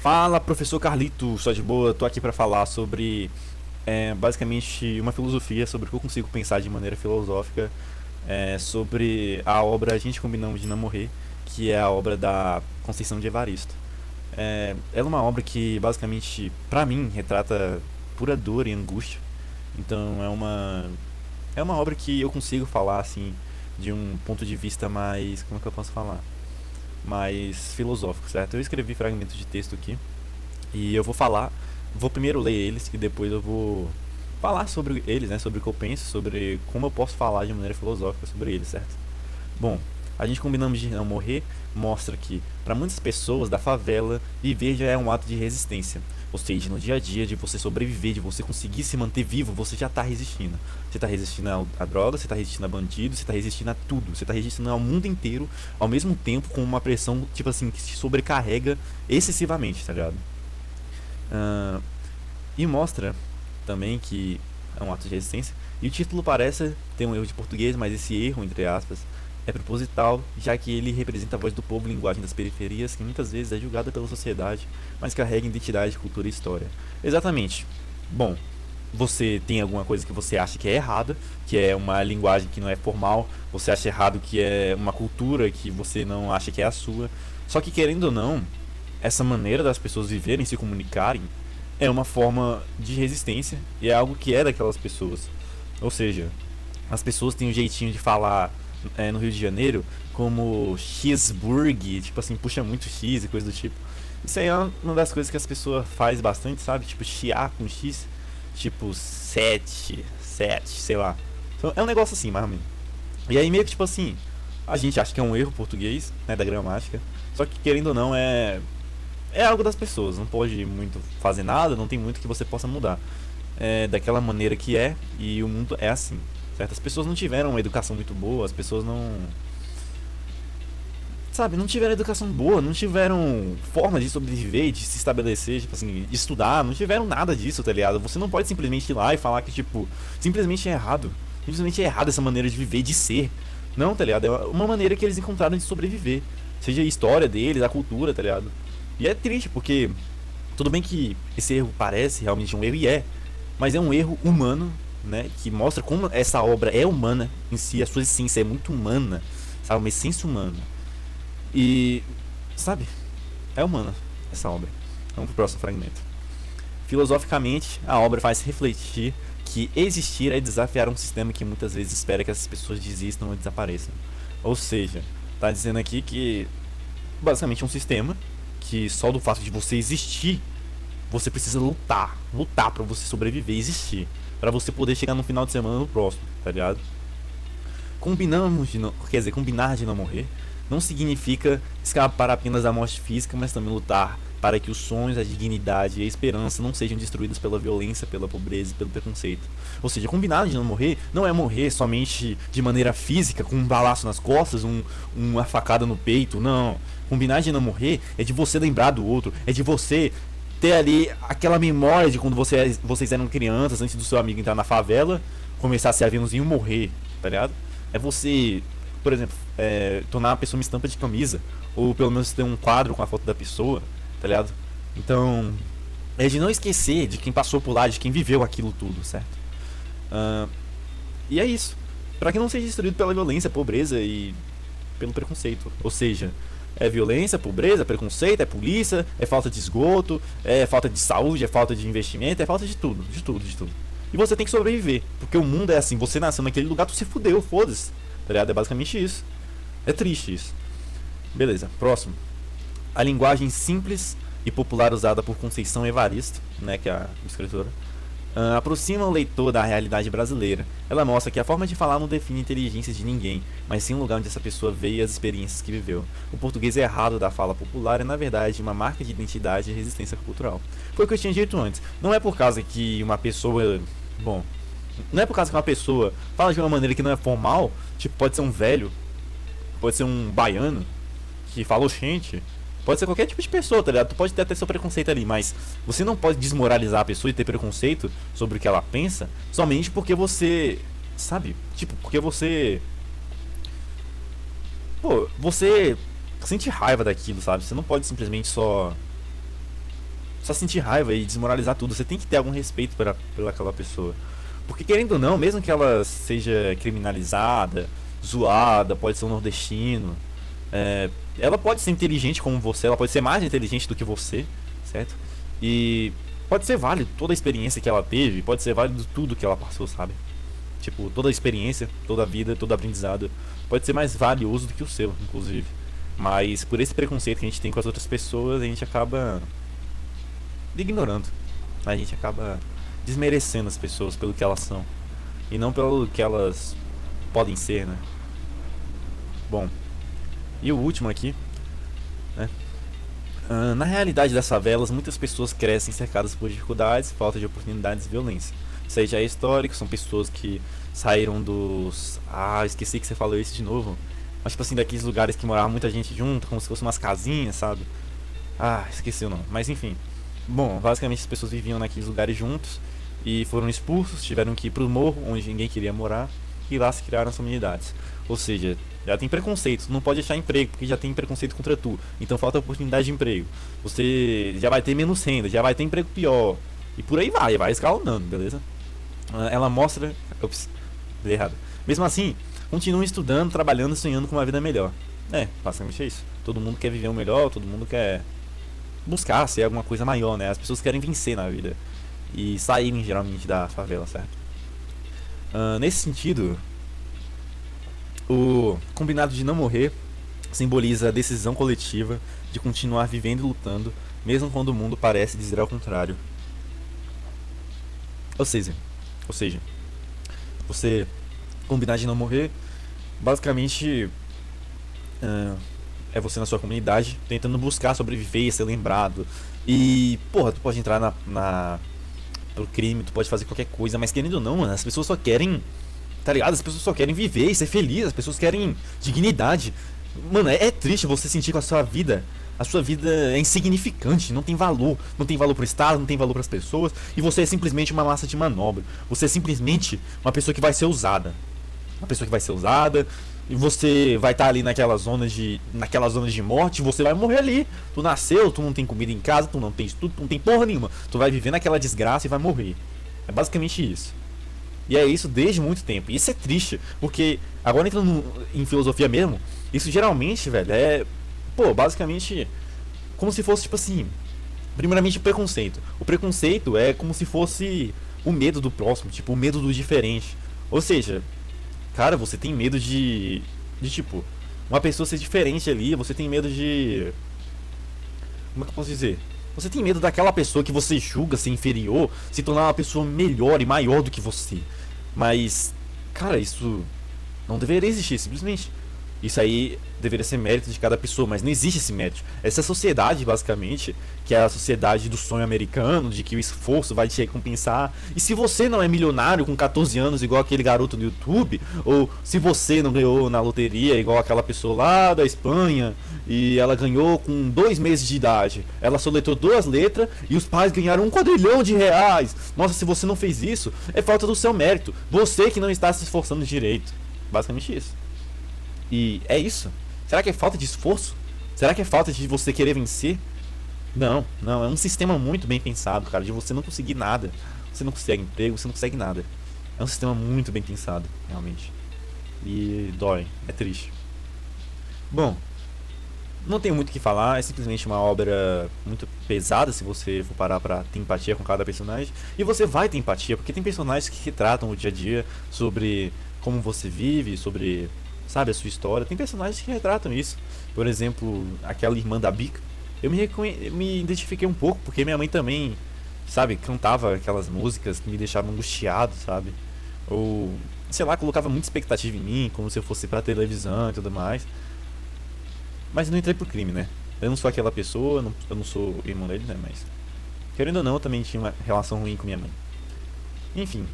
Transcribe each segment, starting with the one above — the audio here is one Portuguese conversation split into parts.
Fala, professor Carlito, só de boa, tô aqui pra falar sobre basicamente uma filosofia, sobre o que eu consigo pensar de maneira filosófica sobre a obra A Gente Combinamos de Não Morrer, que é a obra da Conceição de Evaristo. Ela é uma obra que basicamente, pra mim, retrata pura dor e angústia. Então é uma obra que eu consigo falar assim de um ponto de vista mais, como é que eu posso falar? Mais filosófico, certo? Eu escrevi fragmentos de texto aqui e eu vou primeiro ler eles e depois eu vou falar sobre eles, né? Sobre o que eu penso, sobre como eu posso falar de maneira filosófica sobre eles, certo? Bom, a gente combinamos de não morrer mostra que, para muitas pessoas da favela, viver já é um ato de resistência. Ou seja, no dia a dia, de você sobreviver, de você conseguir se manter vivo, você já está resistindo. Você está resistindo à droga, você está resistindo a bandido, você está resistindo a tudo. Você está resistindo ao mundo inteiro, ao mesmo tempo, com uma pressão, tipo assim, que se sobrecarrega excessivamente, tá ligado? Ah, e mostra também que é um ato de resistência. E o título parece ter um erro de português, mas esse erro, entre aspas, é proposital, já que ele representa a voz do povo, linguagem das periferias, que muitas vezes é julgada pela sociedade, mas carrega identidade, cultura e história. Exatamente. Bom, você tem alguma coisa que você acha que é errada, que é uma linguagem que não é formal, você acha errado que é uma cultura que você não acha que é a sua. Só que querendo ou não, essa maneira das pessoas viverem, se comunicarem, é uma forma de resistência e é algo que é daquelas pessoas. Ou seja, as pessoas têm um jeitinho de falar no Rio de Janeiro como Xburg, tipo assim, puxa muito X e coisa do tipo. Isso aí é uma das coisas que as pessoas faz bastante, sabe? Tipo, chiar com X, tipo, sete, sei lá. Então, é um negócio assim, mais ou menos. E aí meio que tipo assim, a gente acha que é um erro português, né, da gramática. Só que querendo ou não, é algo das pessoas, não pode muito fazer nada, não tem muito que você possa mudar. É daquela maneira que é, e o mundo é assim. Certas pessoas não tiveram uma educação muito boa, as pessoas não. Sabe, não tiveram educação boa, não tiveram forma de sobreviver, de se estabelecer, tipo assim, de estudar, não tiveram nada disso, tá ligado? Você não pode simplesmente ir lá e falar que, tipo, simplesmente é errado. Simplesmente é errado essa maneira de viver, de ser. Não, tá ligado? É uma maneira que eles encontraram de sobreviver. Seja a história deles, a cultura, tá ligado? E é triste, porque tudo bem que esse erro parece realmente um erro, e é, mas é um erro humano, né? Que mostra como essa obra é humana em si, a sua essência é muito humana, sabe? Uma essência humana. E, sabe, é humana essa obra. Vamos pro próximo fragmento. Filosoficamente, a obra faz refletir que existir é desafiar um sistema que muitas vezes espera que essas pessoas desistam ou desapareçam. Ou seja, tá dizendo aqui que basicamente é um sistema que só do fato de você existir, você precisa lutar para você sobreviver, existir, para você poder chegar no final de semana no próximo, tá ligado? Combinar de não morrer não significa escapar apenas da morte física, mas também lutar para que os sonhos, a dignidade e a esperança não sejam destruídos pela violência, pela pobreza e pelo preconceito. Ou seja, combinar de não morrer não é morrer somente de maneira física, com um balaço nas costas, uma facada no peito, não. Combinar de não morrer é de você lembrar do outro, é de você ter ali aquela memória de quando vocês eram crianças, antes do seu amigo entrar na favela, começar a ser aviãozinho e morrer, tá ligado? É você, por exemplo, tornar a pessoa uma estampa de camisa, ou pelo menos ter um quadro com a foto da pessoa, tá ligado? Então, é de não esquecer de quem passou por lá, de quem viveu aquilo tudo, certo? Ah, e é isso. Para que não seja destruído pela violência, pobreza e pelo preconceito. Ou seja, é violência, pobreza, preconceito, é polícia, é falta de esgoto, é falta de saúde, é falta de investimento, é falta de tudo, de tudo, de tudo. E você tem que sobreviver, porque o mundo é assim, você nasceu naquele lugar, tu se fudeu, foda-se. Tá ligado? É basicamente isso. É triste isso. Beleza, próximo. A linguagem simples e popular usada por Conceição Evaristo, né, que é a escritora, aproxima o leitor da realidade brasileira. Ela mostra que a forma de falar não define a inteligência de ninguém, mas sim o lugar onde essa pessoa veio e as experiências que viveu. O português errado da fala popular é, na verdade, uma marca de identidade e resistência cultural. Foi o que eu tinha dito antes. Não é por causa que uma pessoa. Bom, não é por causa que uma pessoa fala de uma maneira que não é formal, tipo, pode ser um velho, pode ser um baiano que fala oxente, pode ser qualquer tipo de pessoa, tá ligado? Tu pode ter até seu preconceito ali, mas você não pode desmoralizar a pessoa e ter preconceito sobre o que ela pensa somente porque você, sabe? Tipo, porque você. Pô, você sente raiva daquilo, sabe? Você não pode simplesmente só só sentir raiva e desmoralizar tudo. Você tem que ter algum respeito pela aquela pessoa. Porque querendo ou não, mesmo que ela seja criminalizada, zoada, pode ser um nordestino, ela pode ser inteligente como você, ela pode ser mais inteligente do que você, certo? E pode ser válido toda a experiência que ela teve, pode ser válido tudo que ela passou, sabe? Tipo, toda a experiência, toda a vida, todo aprendizado pode ser mais valioso do que o seu, inclusive. Mas por esse preconceito que a gente tem com as outras pessoas, a gente acaba ignorando. A gente acaba desmerecendo as pessoas pelo que elas são e não pelo que elas podem ser, né? Bom, e o último aqui, né? Na realidade das favelas, muitas pessoas crescem cercadas por dificuldades, falta de oportunidades e violência. Isso aí já é histórico, são pessoas que saíram dos... Ah, esqueci que você falou isso de novo. Mas tipo assim, daqueles lugares que morava muita gente junto, como se fossem umas casinhas, sabe? Ah, esqueci o nome. Mas enfim. Bom, basicamente as pessoas viviam naqueles lugares juntos e foram expulsos, tiveram que ir pro morro, onde ninguém queria morar, e lá se criaram as comunidades. Ou seja, já tem preconceito, não pode achar emprego, porque já tem preconceito contra tu. Então falta oportunidade de emprego. Você já vai ter menos renda, já vai ter emprego pior. E por aí vai escalonando, beleza? Ela mostra... Ops, dei errado. Mesmo assim, continuam estudando, trabalhando e sonhando com uma vida melhor. Basicamente é isso. Todo mundo quer viver o melhor, todo mundo quer buscar ser alguma coisa maior, né? As pessoas querem vencer na vida e saírem geralmente da favela, certo? Nesse sentido, o combinado de não morrer simboliza a decisão coletiva de continuar vivendo e lutando, mesmo quando o mundo parece dizer ao contrário. Ou seja, você combinar de não morrer, basicamente é você na sua comunidade tentando buscar sobreviver e ser lembrado. E, porra, tu pode entrar pro crime, tu pode fazer qualquer coisa, mas querendo ou não, mano, as pessoas só querem, tá ligado? As pessoas só querem viver e ser feliz, as pessoas querem dignidade. Mano, é triste você sentir que a sua vida é insignificante, não tem valor pro Estado, não tem valor pras pessoas, e você é simplesmente uma massa de manobra. Você é simplesmente uma pessoa que vai ser usada. E você vai estar ali naquela zona de morte, você vai morrer ali. Tu nasceu, tu não tem comida em casa, tu não tem estudo, tu não tem porra nenhuma. Tu vai viver naquela desgraça e vai morrer. É basicamente isso. E é isso desde muito tempo. E isso é triste, porque agora entrando em filosofia mesmo, isso geralmente, velho, basicamente como se fosse tipo assim, primeiramente o preconceito. O preconceito é como se fosse o medo do próximo, tipo, o medo do diferente. Ou seja, cara, você tem medo de tipo, uma pessoa ser diferente ali, você tem medo de... Como é que eu posso dizer? Você tem medo daquela pessoa que você julga ser inferior se tornar uma pessoa melhor e maior do que você. Mas, cara, isso não deveria existir, simplesmente. Isso aí deveria ser mérito de cada pessoa, mas não existe esse mérito. Essa sociedade, basicamente, que é a sociedade do sonho americano, de que o esforço vai te recompensar. E se você não é milionário com 14 anos, igual aquele garoto do YouTube, ou se você não ganhou na loteria, igual aquela pessoa lá da Espanha, e ela ganhou com 2 meses de idade, ela soletrou 2 letras e os pais ganharam 1 quadrilhão de reais. Nossa, se você não fez isso, é falta do seu mérito. Você que não está se esforçando direito. Basicamente isso. E é isso. Será que é falta de esforço? Será que é falta de você querer vencer? Não, é um sistema muito bem pensado, cara, de você não conseguir nada. Você não consegue emprego, você não consegue nada. É um sistema muito bem pensado, realmente. E dói, é triste. Bom, não tenho muito o que falar, é simplesmente uma obra muito pesada se você for parar pra ter empatia com cada personagem. E você vai ter empatia, porque tem personagens que retratam o dia a dia sobre como você vive, sobre, sabe, a sua história. Tem personagens que retratam isso. Por exemplo, aquela irmã da Bica. Eu me identifiquei um pouco, porque minha mãe também, sabe, cantava aquelas músicas que me deixavam angustiado, sabe? Ou, sei lá, colocava muita expectativa em mim, como se eu fosse pra televisão e tudo mais. Mas eu não entrei pro crime, né? Eu não sou aquela pessoa, eu não sou irmão dele, né? Mas, querendo ou não, eu também tinha uma relação ruim com minha mãe. Enfim,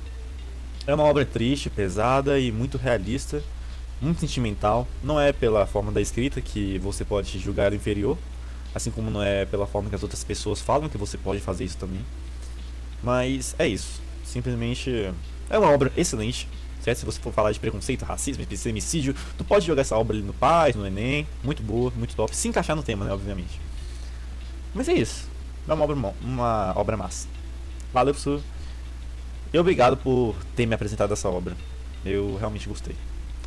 é uma obra triste, pesada e muito realista, muito sentimental. Não é pela forma da escrita que você pode julgar ela inferior, assim como não é pela forma que as outras pessoas falam que você pode fazer isso também. Mas é isso. Simplesmente é uma obra excelente. Certo? Se você for falar de preconceito, racismo, femicídio, tu pode jogar essa obra ali no Enem. Muito boa, muito top. Se encaixar no tema, né? Obviamente. Mas é isso. É uma obra massa. Valeu, professor. E obrigado por ter me apresentado essa obra. Eu realmente gostei.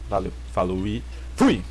Valeu, falou e fui!